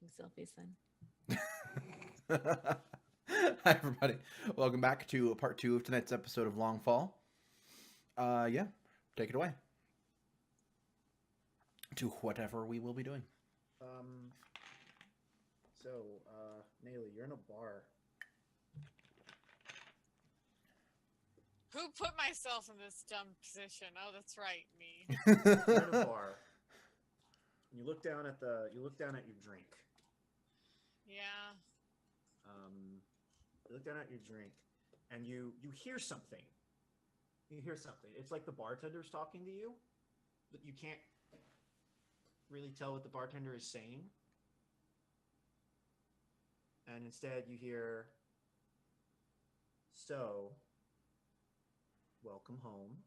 taking selfies then. Hi, everybody. Welcome back to part two of tonight's episode of Longfall. Yeah, take it away to whatever we will be doing. Um, Nayli, you're in a bar. Who put myself in this dumb position? Oh, that's right, me. You're in a bar. And you look down at your drink. Yeah. You look down at your drink, and you hear something. You hear something. It's like the bartender's talking to you, but you can't really tell what the bartender is saying. And instead, you hear, "So, welcome home."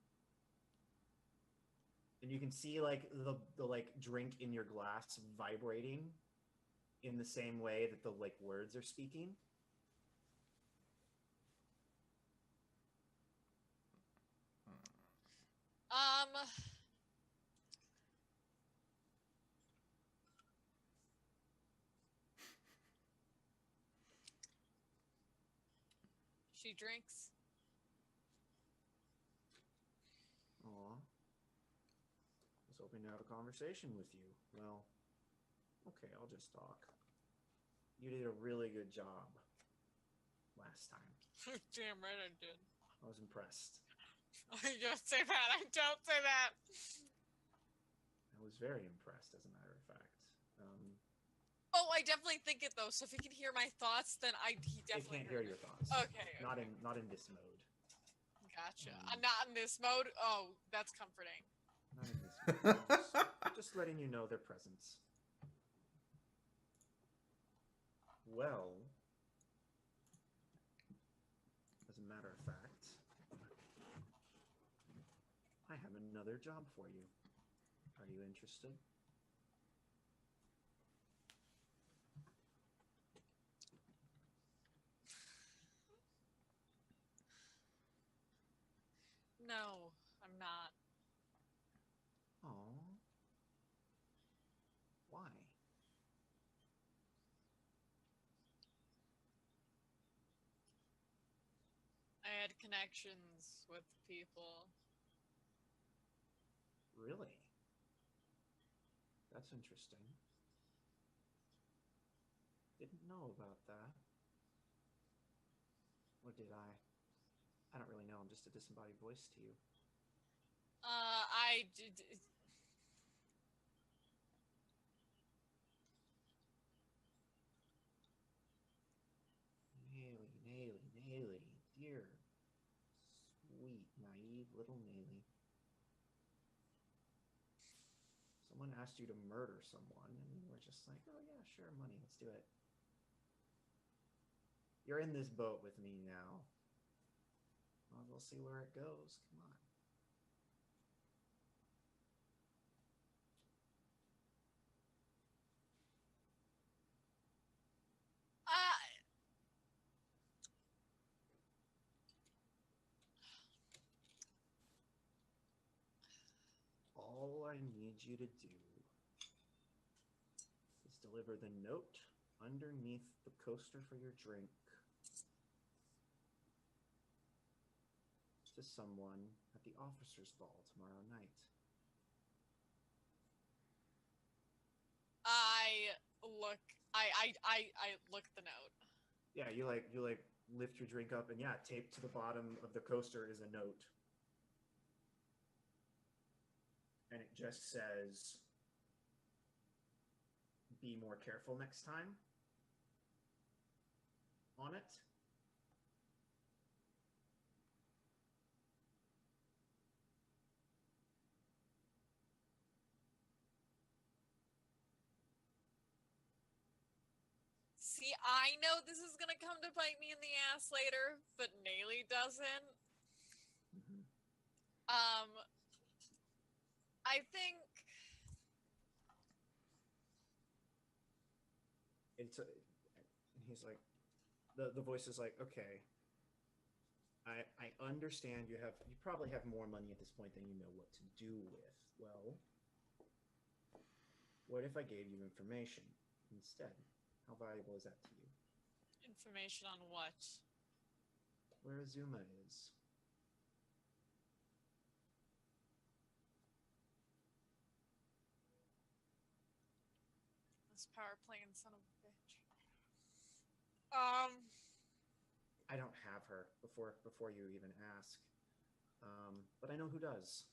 And you can see like the like drink in your glass vibrating in the same way that the like words are speaking. Um. She drinks. Aw. I was hoping to have a conversation with you. Well, okay, I'll just talk. You did a really good job last time. Damn right I did. I was impressed. Don't say that. I don't say that. I was very impressed, as a matter of fact. Oh, I definitely think it though. So if he can hear my thoughts, then he They definitely can't hear your thoughts. Okay. Not in this mode. Gotcha. I'm not in this mode. Oh, that's comforting. Not in this mode. Just letting you know their presence. Well, as a matter of fact, I have another job for you. Are you interested? No, I'm not. Oh. Why? I had connections with people. Really? That's interesting. Didn't know about that. Or did I? I don't really know. I'm just a disembodied voice to you. I did. Naily, dear, sweet, naive little Naily. Someone asked you to murder someone, and you were just like, oh yeah, sure, money, let's do it. You're in this boat with me now. Well, we'll see where it goes. Come on. Uh, All I need you to do is deliver the note underneath the coaster for your drink to someone at the officers' ball tomorrow night. I look. I look at the note. Yeah, you lift your drink up, and yeah, taped to the bottom of the coaster is a note, and it just says, "Be more careful next time." On it. See, I know this is gonna come to bite me in the ass later, but Nayli doesn't. Mm-hmm. Um, I think He's like, the voice is like, okay, I understand you probably have more money at this point than you know what to do with. Well, what if I gave you information? instead. How valuable is that to you? Information on what? Where Azuma is. This power playing son of a bitch. I don't have her before you even ask. But I know who does.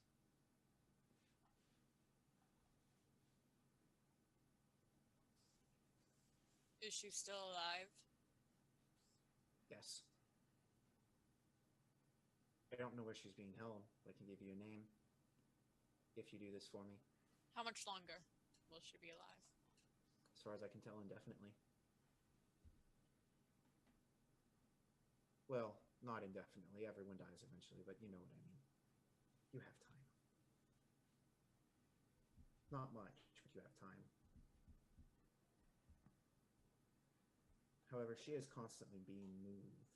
Is she still alive? Yes. I don't know where she's being held, but I can give you a name if you do this for me. How much longer will she be alive? As far as I can tell, indefinitely. Well, not indefinitely. Everyone dies eventually, but you know what I mean. You have time. Not much, but you have time. However, she is constantly being moved.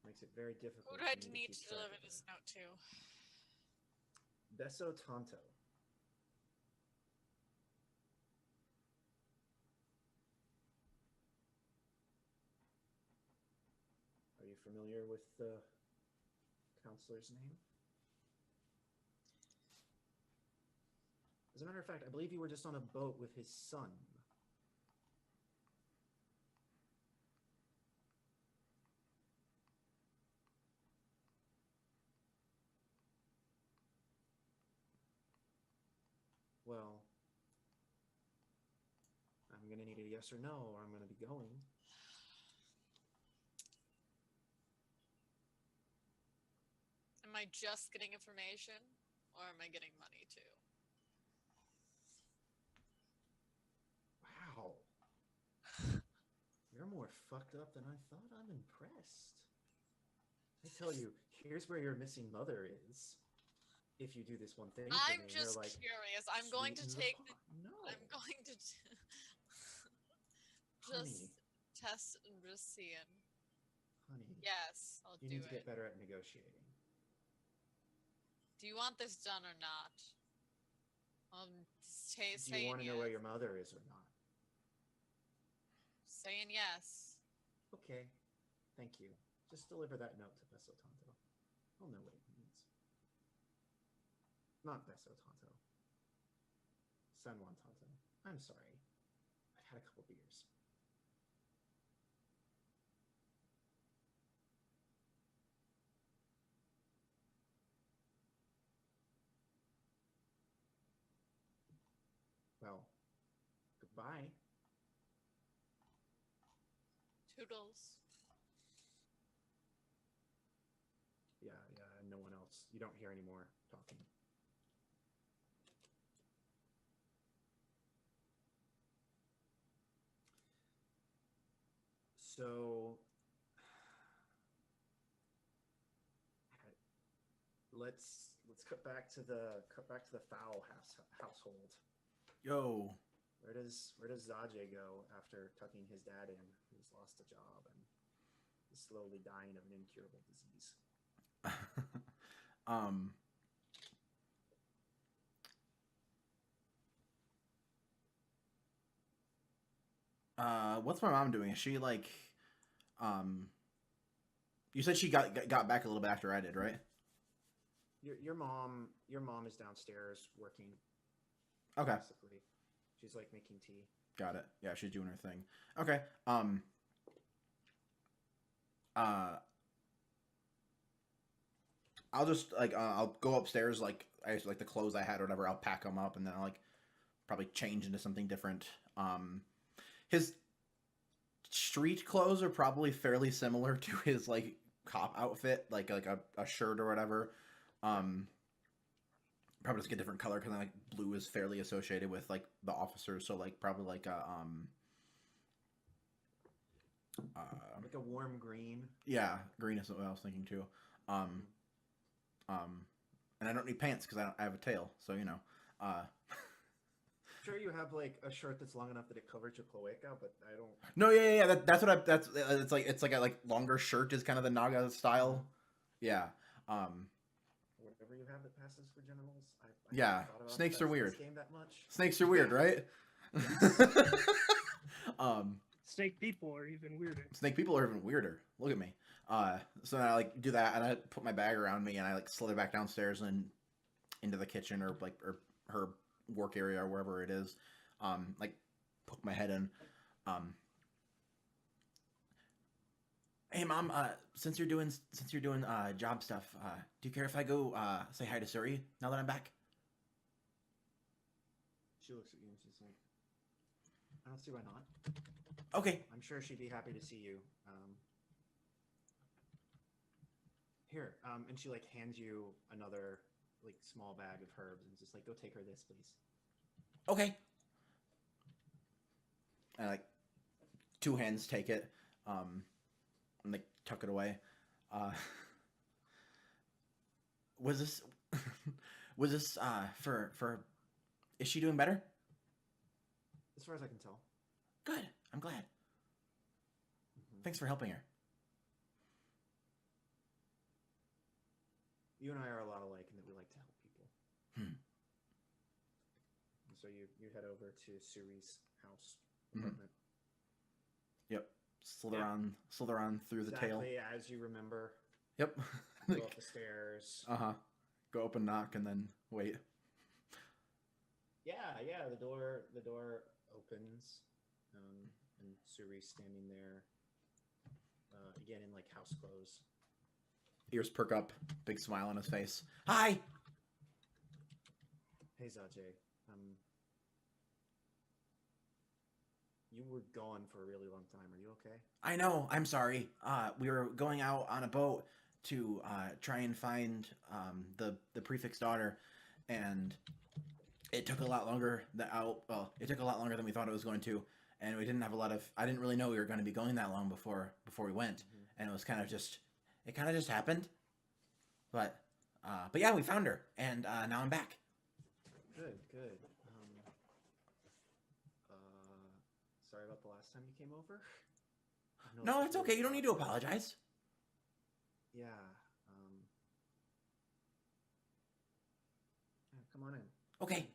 Makes it very difficult. Who do I for me need keep to track deliver of this her. note to? Besso Tonto. Are you familiar with the counselor's name? As a matter of fact, I believe you were just on a boat with his son. Well, I'm going to need a yes or no, or I'm going to be going. Am I just getting information, or am I getting money too? Wow. You're more fucked up than I thought. I'm impressed. I tell you, here's where your missing mother is. If you do this one thing for I'm me, just you're like, curious. I'm going to sweeten the take. pot. No, I'm going to honey, just test and just seeing. honey. Yes, I'll You do need to it. get better at negotiating. Do you want this done or not? Do you want to know where your mother is or not? Saying yes. Okay, thank you. Just deliver that note to Besso Tonto. I'll know what it means. Not Besso Tonto. San Juan Tonto. I'm sorry. I've had a couple beers. Well, goodbye. Toodles. Yeah, no one else. You don't hear any more talking. So let's cut back to the Fowl household. Yo. Where does Zaje go after tucking his dad in, who's lost a job and is slowly dying of an incurable disease? um. What's my mom doing? Is she like, um? You said she got back a little bit after I did, right? Your mom is downstairs working. Okay. Basically, she's like making tea. Got it. Yeah, she's doing her thing. Okay. I'll just like I'll go upstairs like like the clothes I had or whatever. I'll pack them up and then I'll like probably change into something different. His street clothes are probably fairly similar to his like cop outfit, like a shirt or whatever. Probably just get a different color because like blue is fairly associated with like the officers, so like probably like a like a warm green. Yeah, green is what I was thinking too. And I don't need pants because I have a tail, so you know. Sure, you have like a shirt that's long enough that it covers your cloaca, but I don't. No, yeah. That's what I. That's it's like a like longer shirt is kind of the Naga style. Yeah. Whatever whatever you have that passes for genitals. I Yeah, haven't thought about snakes that are weird. This game that much. Snakes are weird, right? Snake people are even weirder. Snake people are even weirder. Look at me. So I like do that, and I put my bag around me, and I like slither back downstairs and into the kitchen or her work area or wherever it is. Like poke my head in. Hey mom, since you're doing job stuff, do you care if I go say hi to Suri now that I'm back? She looks at you and she's like, I don't see why not. Okay. I'm sure she'd be happy to see you. Here, and she like hands you another like small bag of herbs and just like, go take her this, please. Okay. And like two hands take it, and like tuck it away. Was this for is she doing better? As far as I can tell. Good. I'm glad. Mm-hmm. Thanks for helping her. You and I are a lot alike in that we like to help people. And so you head over to Suri's house apartment. Yep. Slither on through the tail. Exactly as you remember. Yep. Go up the stairs. Go up and knock and then wait. Yeah. The door opens, and Suri's standing there. Again in like house clothes. Ears perk up, big smile on his face. Hi. Hey Zajay, you were gone for a really long time. Are you okay? I know. I'm sorry. We were going out on a boat to try and find the prefect's daughter, and it took a lot longer it took a lot longer than we thought it was going to, and we didn't have I didn't really know we were going to be going that long before we went, and it was kind of just happened, but yeah, we found her, and now I'm back. Good. Sorry about the last time you came over. No, it's okay. You don't need to apologize. Yeah. Come on in. Okay.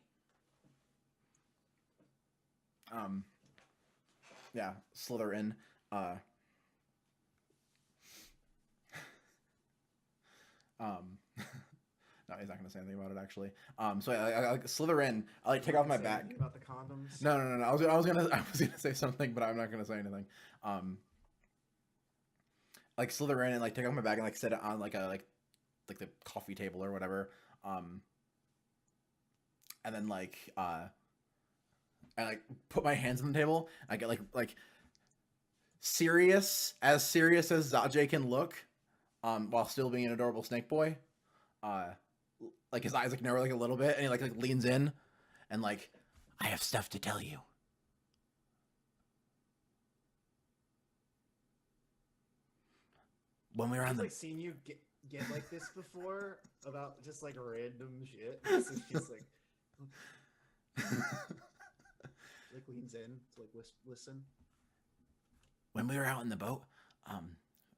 Yeah, slither in. No, he's not gonna say anything about it actually. So I slither in. I like take off my bag. About the condoms. No. I was gonna say something, but I'm not gonna say anything. Like slither in and like take off my bag and like set it on like the coffee table or whatever. And then like I like put my hands on the table. I get like serious as Zajay can look, while still being an adorable snake boy. Like his eyes like narrow like a little bit, and he like leans in, and like, I have stuff to tell you. When we were on I've seen you get like this before about just like random shit. So she's like, like leans in to like listen. When we were out in the boat,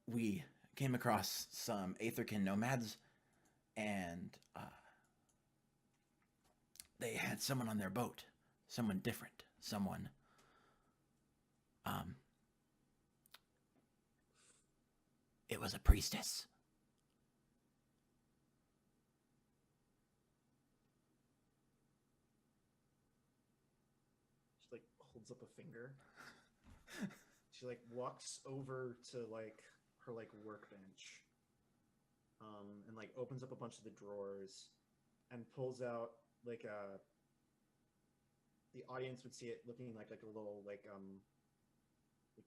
we came across some Aetherkin nomads, and they had someone on their boat, someone different, someone. It was a priestess. She like holds up a finger. She like walks over to like her like workbench, and like opens up a bunch of the drawers, and pulls out like the audience would see it looking like a little like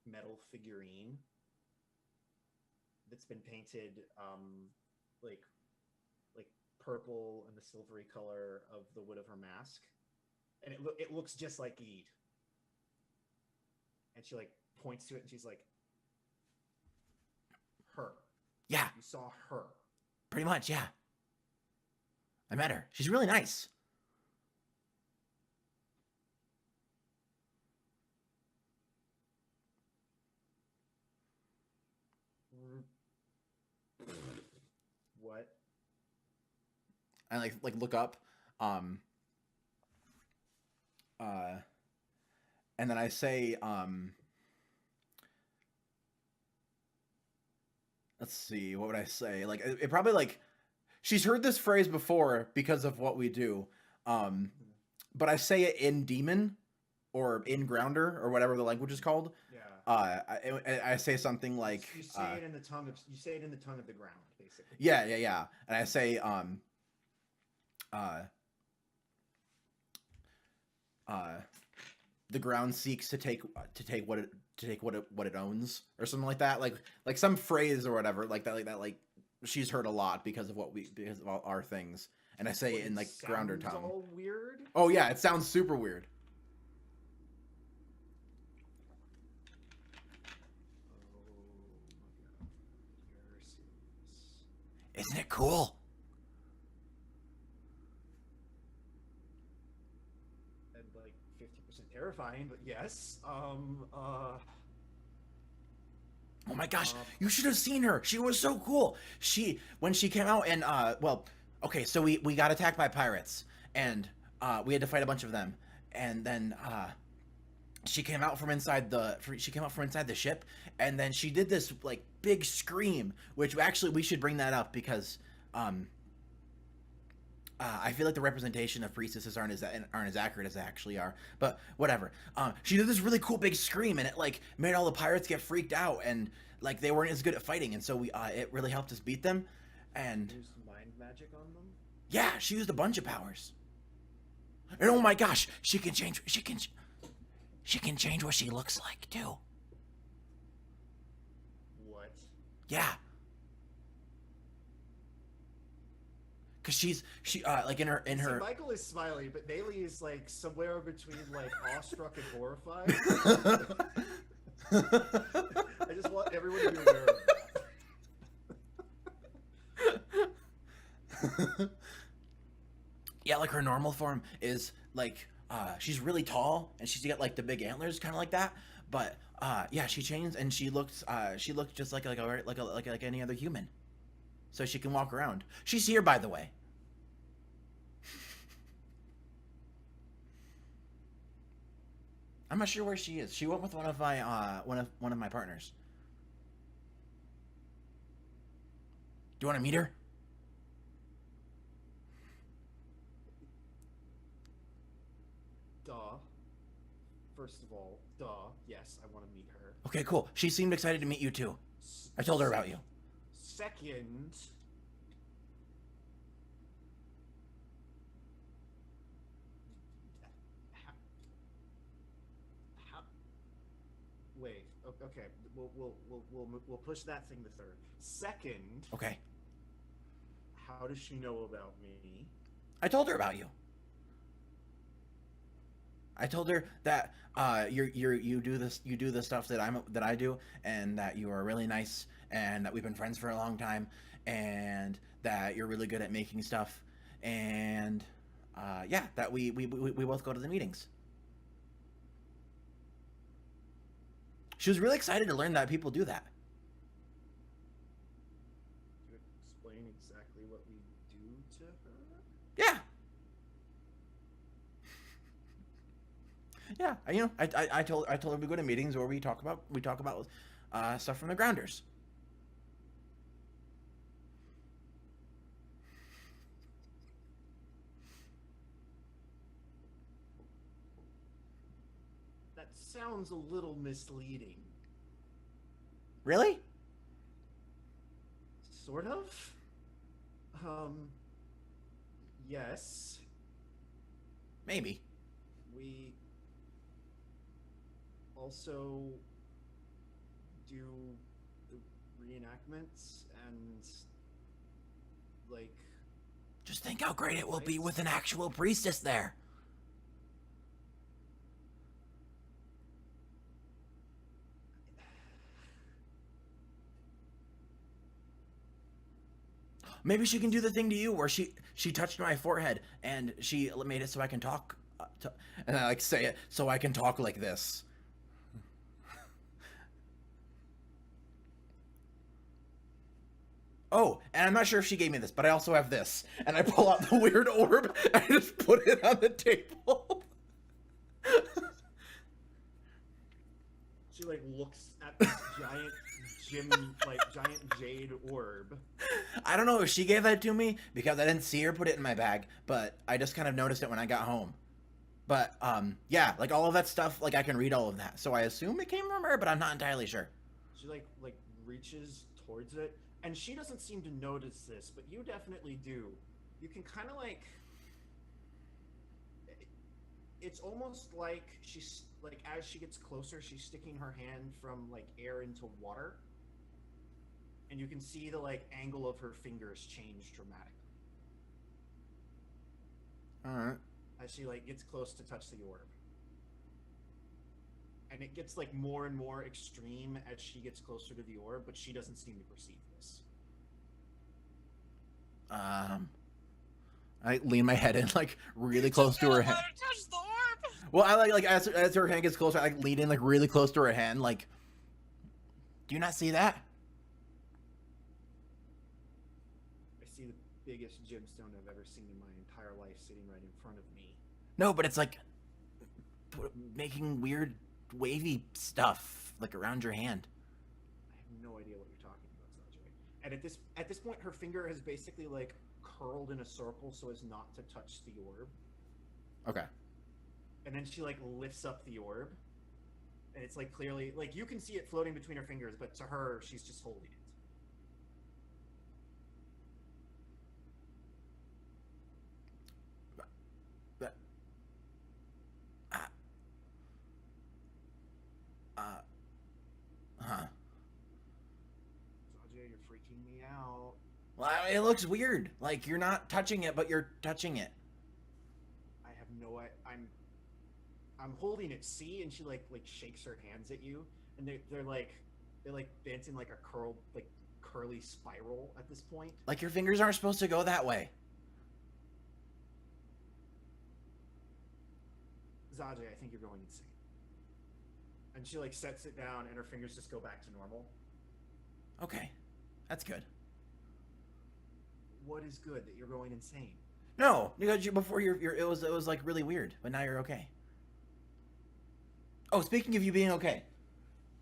metal figurine that's been painted like purple and the silvery color of the wood of her mask, and it looks just like Eid. And she like points to it and she's like, her. Yeah. You saw her. Pretty much, yeah. I met her. She's really nice. What? and like look up, and then I say, let's see, what would I say? Like it probably like she's heard this phrase before because of what we do, but I say it in demon or in grounder or whatever the language is called. Yeah. I say something like You say it in the tongue of the ground, basically. yeah, and I say the ground seeks to take what it owns, or something like that, like some phrase or whatever like that like she's heard a lot because of all our things, and I say it in like grounder tongue. All weird. Oh yeah, it sounds super weird. Isn't it cool? And like 50% terrifying, but yes. Oh my gosh, you should have seen her. She was so cool. When she came out and well, okay, so we got attacked by pirates, and we had to fight a bunch of them, and then she came out from inside the ship, and then she did this like big scream, which actually we should bring that up because I feel like the representation of priestesses aren't as accurate as they actually are, but whatever. She did this really cool big scream, and it like made all the pirates get freaked out, and like they weren't as good at fighting, and so we it really helped us beat them. And used mind magic on them. Yeah, she used a bunch of powers. And oh my gosh, she can change what she looks like too. What? Yeah. Cause she like in her See, Michael is smiling, but Bailey is like somewhere between like awestruck and horrified. I just want everyone to be aware of that. Yeah, like her normal form is like she's really tall, and she's got like the big antlers, kind of like that. But yeah, she changed, and she looked just like any other human, so she can walk around. She's here, by the way. I'm not sure where she is. She went with one of my partners. Do you want to meet her? Duh. First of all, yes, I want to meet her. Okay, cool. She seemed excited to meet you too. I told her about you. Second, wait. Okay, we'll push that thing to third. Second, Okay. how does she know about me? I told her about you. I told her that you do the stuff that I do, and that you are really nice, and that we've been friends for a long time, and that you're really good at making stuff, and yeah, that we both go to the meetings. She was really excited to learn that people do that. Could you explain exactly what we do to her? Yeah. Yeah, I told her we go to meetings where we talk about stuff from the grounders. That sounds a little misleading. Really? Sort of. Yes. Maybe. We also do the reenactments and like. Just think how great it will be with an actual priestess there. Maybe she can do the thing to you where she touched my forehead and she made it so I can talk, and I like say it so I can talk like this. Oh, and I'm not sure if she gave me this, but I also have this. And I pull out the weird orb and I just put it on the table. She like looks at this giant jade orb. I don't know if she gave that to me because I didn't see her put it in my bag, but I just kind of noticed it when I got home. But yeah, like all of that stuff, like I can read all of that, so I assume it came from her, but I'm not entirely sure. She like reaches towards it, and she doesn't seem to notice this, but you definitely do. You can kind of like. It's almost like she's like as she gets closer, she's sticking her hand from like air into water, and you can see the like angle of her fingers change dramatically. All right. As she like gets close to touch the orb, and it gets like more and more extreme as she gets closer to the orb, but she doesn't seem to perceive this. I lean my head in like really close to her head. Let her touch the orb. Well, I like as her hand gets closer, I lean in like really close to her hand. Like, do you not see that? I see the biggest gemstone I've ever seen in my entire life sitting right in front of me. No, but it's like making weird wavy stuff like around your hand. I have no idea what you're talking about, Sanjay. And at this point, her finger has basically like curled in a circle so as not to touch the orb. Okay. And then she like lifts up the orb, and it's like clearly like you can see it floating between her fingers, but to her, she's just holding it. Huh. Sanjay, you're freaking me out. Well, it looks weird. Like you're not touching it, but you're touching it. I have no. I'm holding it. See, and she like shakes her hands at you, and they're like bent in like a curly spiral at this point. Like your fingers aren't supposed to go that way. Zajay, I think you're going insane. And she like sets it down, and her fingers just go back to normal. Okay, that's good. What is good that you're going insane? No, because before it was like really weird, but now you're okay. Oh, speaking of you being okay,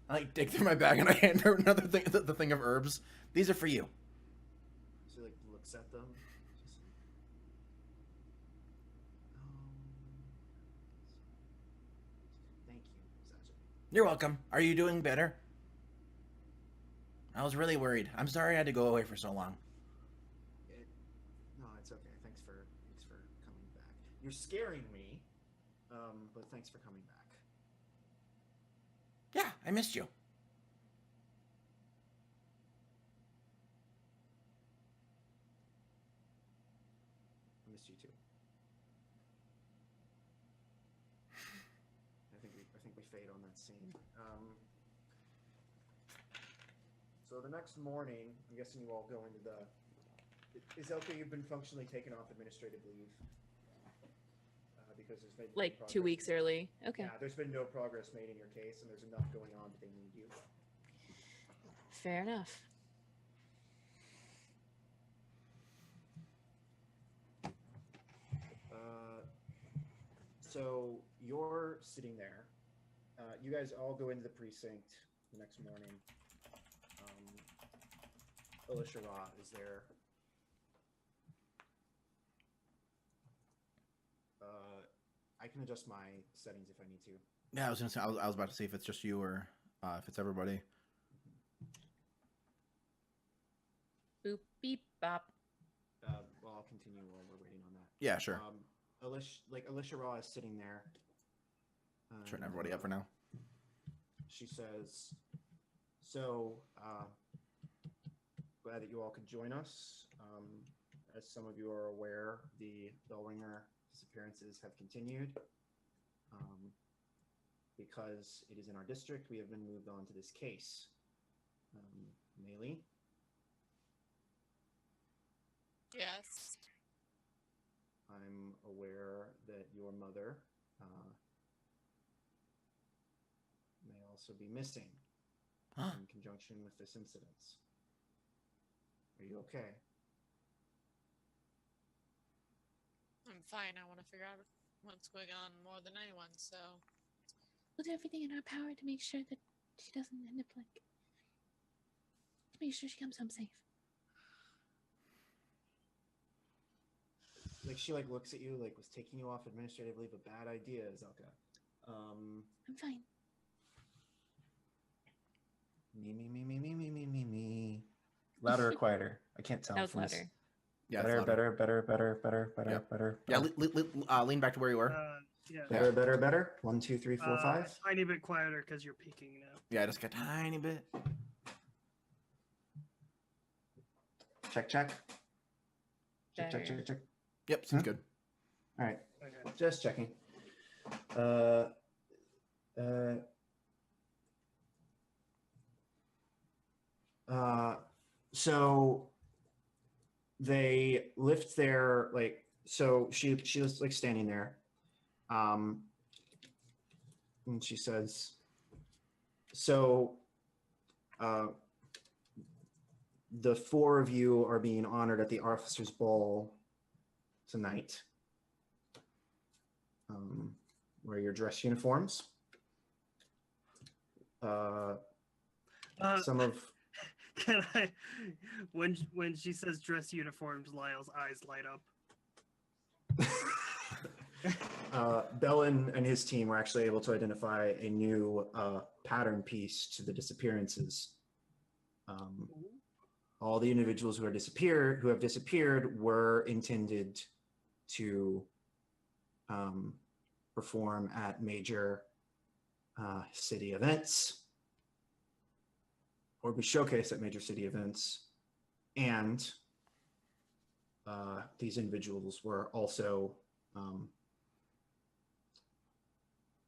I like dig through my bag and I hand her another thing, the thing of herbs. These are for you. She like looks at them. She's like, thank you, Zajay. You're welcome. Are you doing better? I was really worried. I'm sorry I had to go away for so long. No, it's okay. Thanks for coming back. You're scaring me, but thanks for coming back. Yeah, I missed you. I missed you too. I think we fade on that scene. So the next morning, I'm guessing you all go into the. Is Elka, you've been functionally taken off administrative leave because there's been no Like 2 progress. weeks early. Okay. Yeah, there's been no progress made in your case, and there's enough going on that they need you. Fair enough. So you're sitting there. You guys all go into the precinct the next morning. Alicia Ra is there. I can adjust my settings if I need to. Yeah, I was gonna say I was about to see if it's just you or if it's everybody. Boop beep bop. Well, I'll continue while we're waiting on that. Yeah, sure. Alicia Ra is sitting there. Turn everybody up for now. She says, "So glad that you all could join us. As some of you are aware, the Bellringer disappearances have continued. Because it is in our district, we have been moved on to this case. Maylee? Yes. I'm aware that your mother may also be missing in conjunction with this incident. Are you okay? I'm fine. I want to figure out what's going on more than anyone, so. We'll do everything in our power to make sure that she doesn't end up like. To make sure she comes home safe. Like she like looks at you like was taking you off administrative leave a bad idea, Zelka. I'm fine. Me. Louder or quieter? I can't tell. That was from this- louder. Yeah, Better, it's louder. better. Yeah, lean back to where you were. Yeah. Better. 1, 2, 3, 4, 5. Tiny bit quieter because you're peeking now. Yeah, just a tiny bit. Check. Better. Check. Yep, seems good. All right, Okay. just checking. So they lift their like. So she was like standing there, and she says, "So, the 4 of you are being honored at the officers' ball tonight. Wear your dress uniforms. Some of Can I? When she says dress uniforms, Lyle's eyes light up. Bellin and his team were actually able to identify a new pattern piece to the disappearances. All the individuals who have disappeared were intended to perform at major city events or be showcased at major city events. And these individuals were also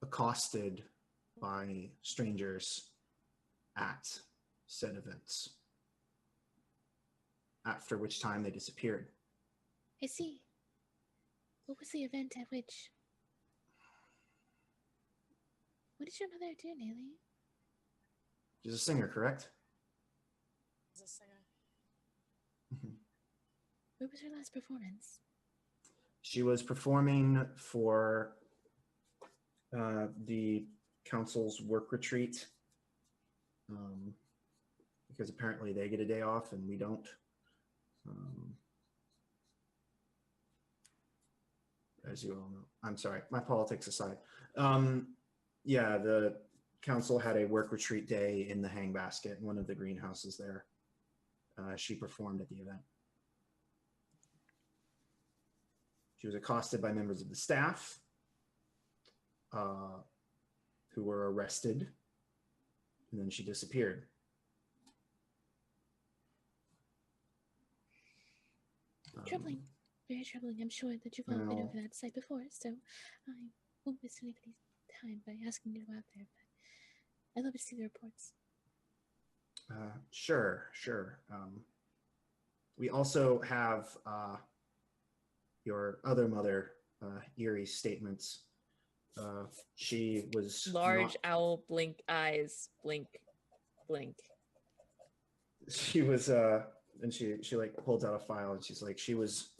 accosted by strangers at said events, after which time they disappeared. I see. What was the event at which? What did your mother do, Neely? She's a singer, correct? As a singer. Where was her last performance? She was performing for the council's work retreat, because apparently they get a day off and we don't. As you all know, I'm sorry, my politics aside. Yeah, the council had a work retreat day in the hang basket in one of the greenhouses there. She performed at the event. She was accosted by members of the staff who were arrested, and then she disappeared. Troubling. Very troubling. I'm sure that you've all been Well- over that site before, so I won't waste anybody's time by asking you to go out there, but I'd love to see the reports. Sure. We also have your other mother, Erie's statements. She was Large not- owl, blink eyes, blink. She was and she like pulls out a file and she's like, she was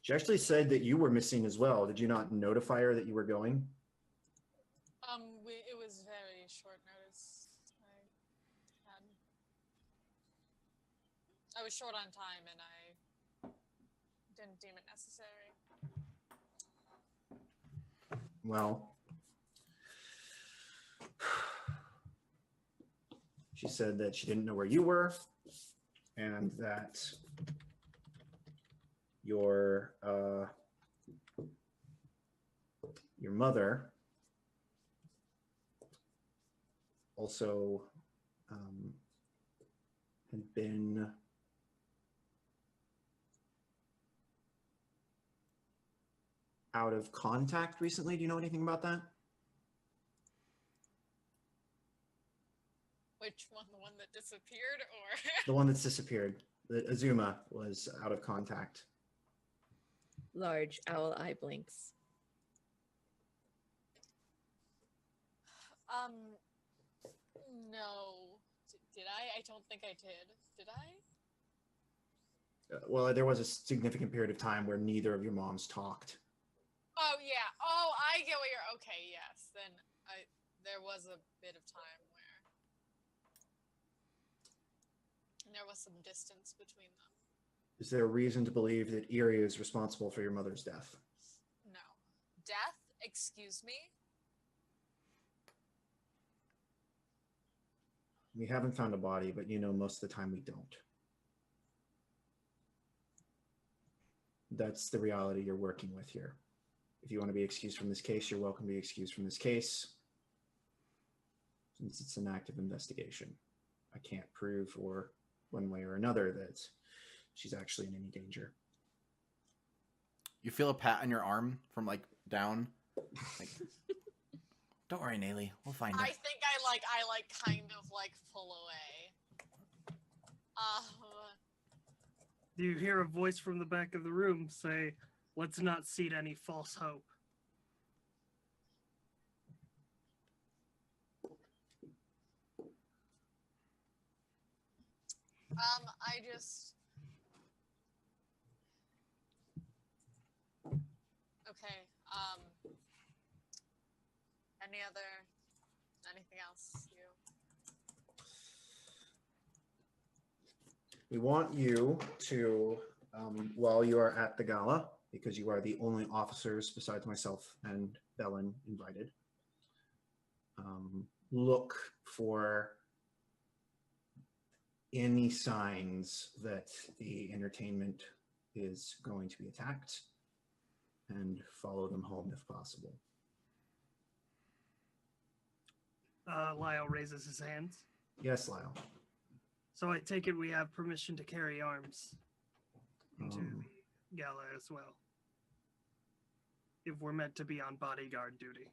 she actually said that you were missing as well. Did you not notify her that you were going? It was very short notice. I was short on time and I didn't deem it necessary. Well, she said that she didn't know where you were and that your mother also had been out of contact recently. Do you know anything about that? Which one? The one that disappeared or? The one that's disappeared. The Azuma was out of contact. Large owl eye blinks. No. Did I? I don't think I did. Did I? Well, there was a significant period of time where neither of your moms talked. Oh yeah. Oh, I get what you're. Okay, yes. Then there was a bit of time where there was some distance between them. Is there a reason to believe that Erie is responsible for your mother's death? No. Death? Excuse me? We haven't found a body, but you know most of the time we don't. That's the reality you're working with here. If you want to be excused from this case, you're welcome to be excused from this case. Since it's an active investigation, I can't prove or one way or another that she's actually in any danger. You feel a pat on your arm from like down. Like, don't worry, Nayli. We'll find I her. think I kind of pull away. You hear a voice from the back of the room say, "Let's not seed any false hope." I just... Okay, anything else you... We want you to, while you are at the gala, because you are the only officers besides myself and Belen invited, look for any signs that the entertainment is going to be attacked and follow them home if possible. Lyle raises his hands. Yes, Lyle. So I take it we have permission to carry arms into the gala as well, if we're meant to be on bodyguard duty.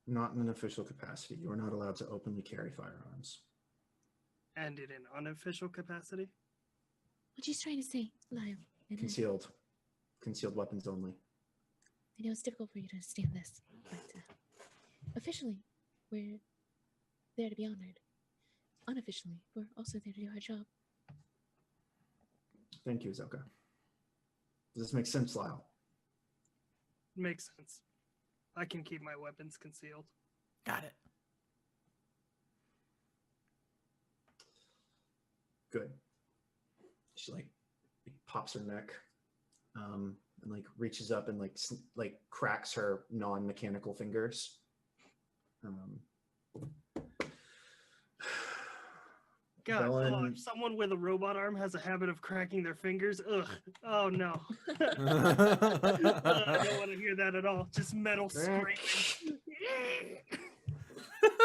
Not in an official capacity. You are not allowed to openly carry firearms. And in an unofficial capacity? What she's trying to say, Lyle. Concealed. Concealed weapons only. I know it's difficult for you to understand this, but officially, we're there to be honored. Unofficially, we're also there to do our job. Thank you, Zoka. Does this make sense, Lyle? Makes sense. I can keep my weapons concealed. Got it. Good. She pops her neck, and reaches up and cracks her non-mechanical fingers. God, Belen- if someone with a robot arm has a habit of cracking their fingers, ugh. Oh no. I don't want to hear that at all. Just metal scraping.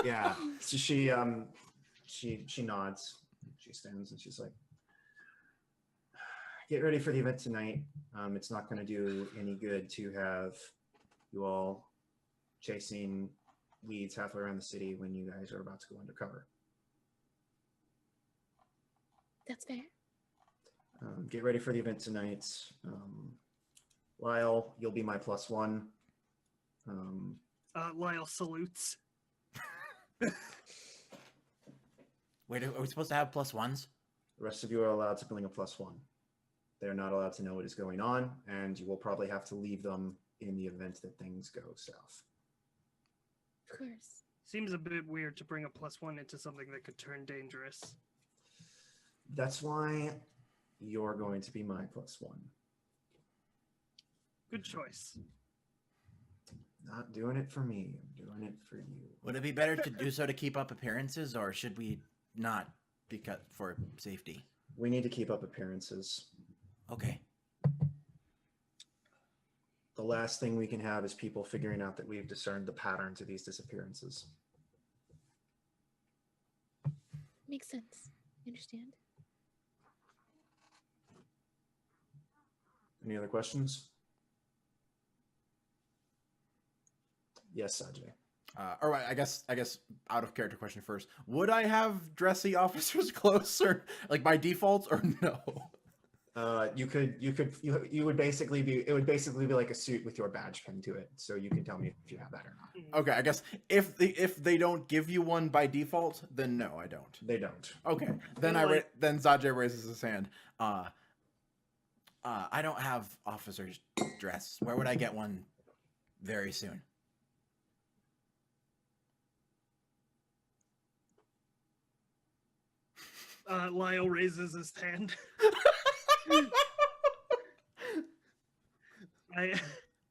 Yeah. So she nods. She stands and she's like, "Get ready for the event tonight. It's not going to do any good to have you all chasing weeds halfway around the city when you guys are about to go undercover. That's fair. Get ready for the event tonight. Lyle, you'll be my +1. Lyle salutes. Wait, are we supposed to have +1s? The rest of you are allowed to bring a +1. They're not allowed to know what is going on, and you will probably have to leave them in the event that things go south. Of course. Seems a bit weird to bring a +1 into something that could turn dangerous. That's why you're going to be my +1. Good choice. Not doing it for me. I'm doing it for you. Would it be better to do so to keep up appearances, or should we not because for safety? We need to keep up appearances. Okay. The last thing we can have is people figuring out that we've discerned the patterns of these disappearances. Makes sense. I understand. Any other questions? Yes, Sajay. All right, I guess out of character question first. Would I have dressy officer's clothes or by default or no? You would basically be. It would basically be like a suit with your badge pinned to it. So you can tell me if you have that or not. Okay, I guess if they don't give you one by default, then no, I don't. They don't. Okay, then then Zajay raises his hand. I don't have officer's dress. Where would I get one very soon? Lyle raises his hand.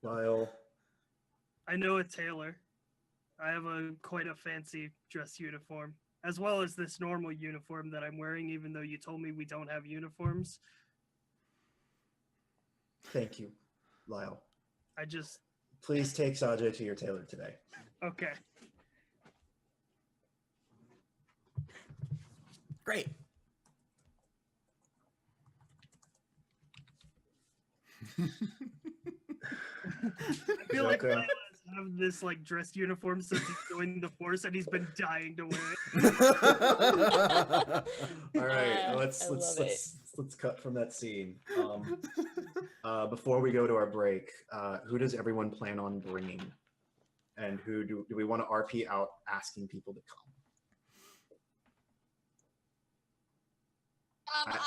Lyle. I know a tailor. I have quite a fancy dress uniform, as well as this normal uniform that I'm wearing, even though you told me we don't have uniforms. Thank you, Lyle. Please take Sajay to your tailor today. Okay. Great. I feel like Lyle have this like dress uniform since he's joined the force, and he's been dying to wear it. All right, let's cut from that scene. Before we go to our break, who does everyone plan on bringing, and who do we want to RP out asking people to come?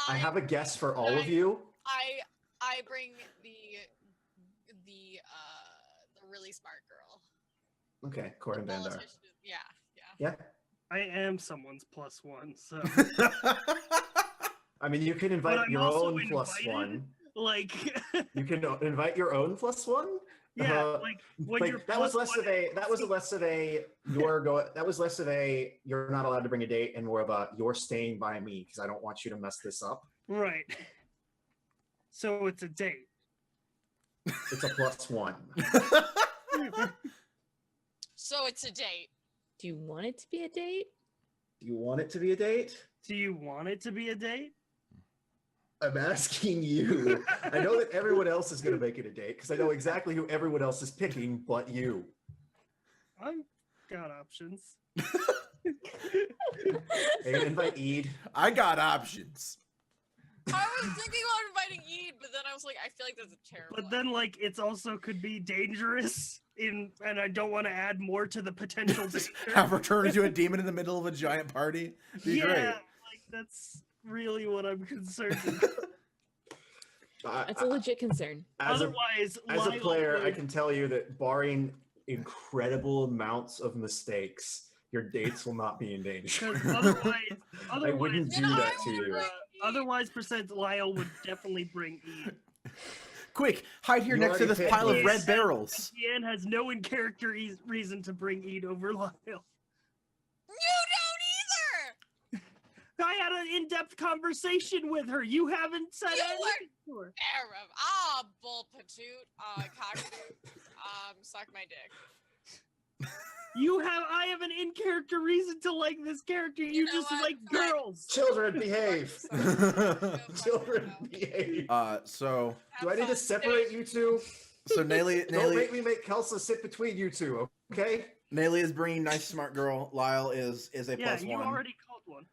I have a guess for all of you. I bring the really smart girl. Okay, Corin Bandar. Yeah. I am someone's +1, so. I mean, you can invite your own +1. Like. You can invite your own +1. Yeah, that was less of a you're not allowed to bring a date, and more of a you're staying by me because I don't want you to mess this up. Right. So it's a date. It's a +1. So it's a date. Do you want it to be a date? Do you want it to be a date? Do you want it to be a date? I'm asking you. I know that everyone else is going to make it a date because I know exactly who everyone else is picking but you. I've got options. Are you going to invite Eid? I got options. I was thinking about inviting Eid, but then I was like, I feel like that's a terrible But then, like, it's also could be dangerous, and I don't want to add more to the potential danger. Have her turn into a demon in the middle of a giant party? Be great. Like, that's really what I'm concerned about. That's a legit concern. As a player, I can tell you that barring incredible amounts of mistakes, your dates will not be in danger. Otherwise, I wouldn't do that to you. Otherwise, Lyle would definitely bring Eid. Quick, hide here next to this pile of red barrels. Deanne has no in-character reason to bring Eid over Lyle. You don't either! I had an in-depth conversation with her. You haven't said anything to her. Arab. Bull patoot, cockatoot, suck my dick. I have an in-character reason to like this character. You just like girls. Children, behave. Children, behave. So do I need to separate you two? So Nayli, don't make me make Kelsa sit between you two, okay? Nayli is bringing nice smart girl. Lyle is a +1. Yeah, you already called one.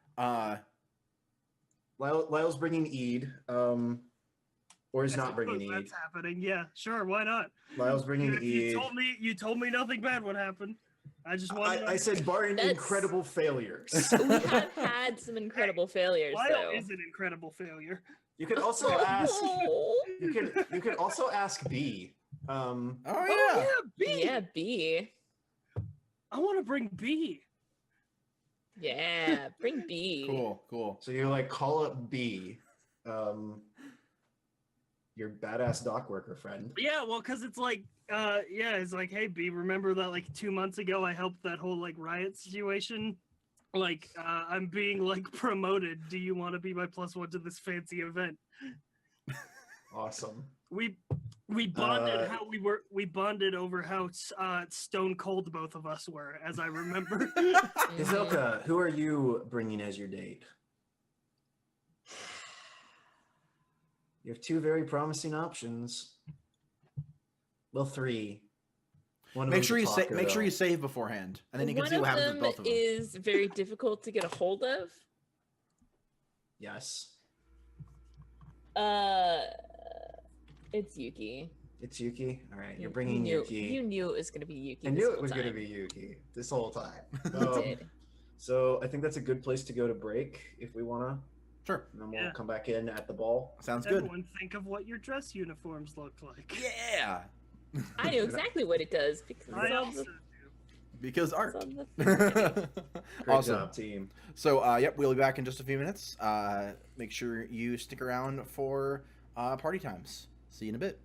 Lyle's bringing Eid, or he's not bringing Eid. That's happening. Yeah, sure. Why not? Lyle's bringing Eid. You told me nothing bad would happen. I just wanted. I said barring incredible failures. We have had some incredible failures. Lyle is an incredible failure. You can also ask. You can also ask B. B. Yeah, B. I want to bring B. Yeah, bring B. Cool. So you like call up B, your badass dock worker friend. Yeah, well, because it's like, it's like, hey, B, remember that like 2 months ago I helped that whole like riot situation? Like, I'm being like promoted. Do you want to be my +1 to this fancy event? Awesome. We bonded we bonded over how stone cold both of us were, as I remember. Izoka, who are you bringing as your date? You have two very promising options. Well, three. Make sure you save beforehand, and then you can see what happens with both of them. One of them is very difficult to get a hold of. Yes. It's Yuki. It's Yuki. All right, you're You bringing knew, Yuki. You knew it was gonna be Yuki. I this knew it whole was going to time. be Yuki this whole time. You did. So I think that's a good place to go to break if we want to. Sure. And then we'll Yeah. come back in at the ball. Sounds good. Everyone think of what your dress uniforms look like. Yeah. I knew exactly what it does because I it's all also the, do. Because art. it's all the Great Awesome. job, team. So, yep, we'll be back in just a few minutes. Make sure you stick around for party times. See you in a bit.